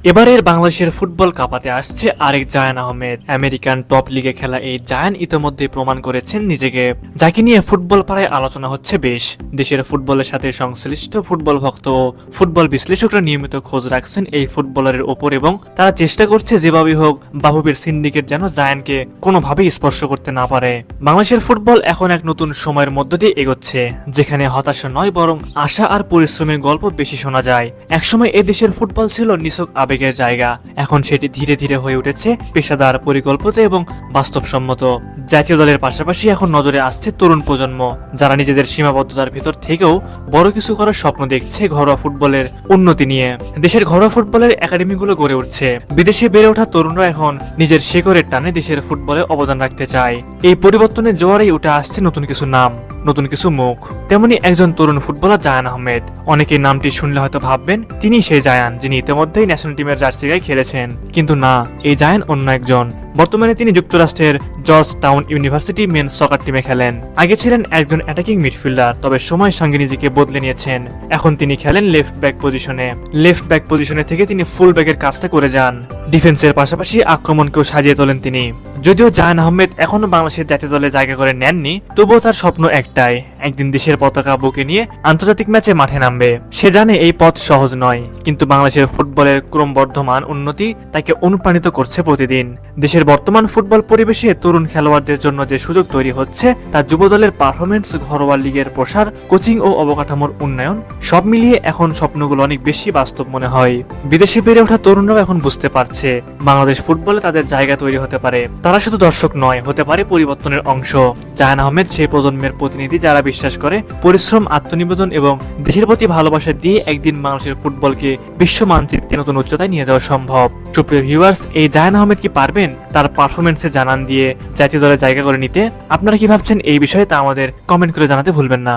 এবারের বাংলাদেশের ফুটবল কাঁপাতে আসছে আরেক জায়ান আহমেদ। আমেরিকান টপ লিগে খেলা এই জায়ান ইতোমধ্যে প্রমাণ করেছেন নিজেকে, যাকে নিয়ে ফুটবল পাড়ায় আলোচনা হচ্ছে বেশ। দেশের ফুটবলের সাথে সংশ্লিষ্ট ফুটবল ভক্ত ও ফুটবল বিশ্লেষকরা নিয়মিত খোঁজ রাখছেন এই ফুটবলারের ওপর এবং তারা চেষ্টা করছে যেভাবেই হোক বাফুফের সিন্ডিকেট যেন জায়ানকে কোনোভাবেই স্পর্শ করতে না পারে। বাংলাদেশের ফুটবল এখন এক নতুন সময়ের মধ্য দিয়ে এগোচ্ছে, যেখানে হতাশা নয় বরং আশা আর পরিশ্রমের গল্প বেশি শোনা যায়। একসময় এ দেশের ফুটবল ছিল নিছক আবেগের জায়গা, এখন সেটি ধীরে ধীরে হয়ে উঠেছে পেশাদার, পরিকল্পিত এবং বাস্তবসম্মত। জাতীয় দলের পাশাপাশি এখন নজরে আসছে তরুণ প্রজন্ম, যারা নিজেদের সীমাবদ্ধতার ভিতর থেকেও বড় কিছু করার স্বপ্ন দেখছে ঘরোয়া ফুটবলের উন্নতি নিয়ে। দেশের ঘরোয়া ফুটবলের একাডেমিগুলো গড়ে উঠছে, বিদেশে বেড়ে ওঠা তরুণরা এখন নিজের শেকড়ের টানে দেশের ফুটবলে অবদান রাখতে চায়। এই পরিবর্তনের জোয়ারেই উঠে আসছে নতুন কিছু নাম, নতুন কিছু মুখ। তেমনি একজন তরুণ ফুটবলার জায়ান আহমেদ। অনেকেই নামটি শুনলে হয়তো ভাববেন তিনি সেই জায়ান যিনি ইতিমধ্যেই ন্যাশনাল টিমের জার্সি গায়ে খেলেছেন, কিন্তু না, এই জায়ান অন্য একজন। বর্তমানে তিনি যুক্তরাষ্ট্রের জর্জ টাউন ইউনিভার্সিটি মেন্স সকার টিমে খেলেন। আগে ছিলেন একজন অ্যাটাকিং মিডফিল্ডার, তবে সময়ের সঙ্গে নিজেকে বদলে নিয়েছেন। এখন তিনি খেলেন লেফট ব্যাক পজিশনে। লেফট ব্যাক পজিশনে থেকে তিনি ফুল ব্যাকের কাজটা করে যান। ডিফেন্সের পাশাপাশি আক্রমণকেও সাজিয়ে তোলেন তিনি। যদিও জায়ান আহমেদ এখনো বাংলাদেশের জাতীয় দলে জায়গা করে নেননি, তবুও তার স্বপ্ন একটাই, একদিন দেশের পতাকা বুকে নিয়ে আন্তর্জাতিক ম্যাচে মাঠে নামবে। সে জানে এই পথ সহজ নয়, কিন্তু বাংলাদেশের ফুটবলের ক্রমবর্ধমান উন্নতি তাকে অনুপ্রাণিত করছে প্রতিদিন। দেশের বর্তমান ফুটবল পরিবেশে তরুণ খেলোয়াড়দের জন্য যে সুযোগ তৈরি হচ্ছে, তা যুবদলের পারফরমেন্স, ঘরোয়া লিগের প্রসার, কোচিং ও অবকাঠামোর উন্নয়ন, সব মিলিয়ে এখন স্বপ্নগুলো অনেক বেশি বাস্তব মনে হয়। বিদেশে বেড়ে ওঠা তরুণরাও এখন বুঝতে পারছে বাংলাদেশ ফুটবলে তাদের জায়গা তৈরি হতে পারে। তারা শুধু দর্শক নয়, হতে পারে পরিবর্তনের অংশ। জায়ান আহমেদ সেই প্রজন্মের প্রতিনিধি যারা বিশ্বাস করে পরিশ্রম, আত্মনিবেদন এবং দেশের প্রতি ভালোবাসা দিয়ে একদিন বাংলাদেশের ফুটবলকে বিশ্ব মানচিত্রে নতুন উচ্চতায় নিয়ে যাওয়া সম্ভব। সুপ্রিয় ভিউয়ার্স, এই জায়ান আহমেদ কি পারবেন তার পারফরমেন্সের জানান দিয়ে জাতীয় দলে জায়গা করে নিতে? আপনারা কি ভাবছেন এই বিষয়ে তা আমাদের কমেন্ট করে জানাতে ভুলবেন না।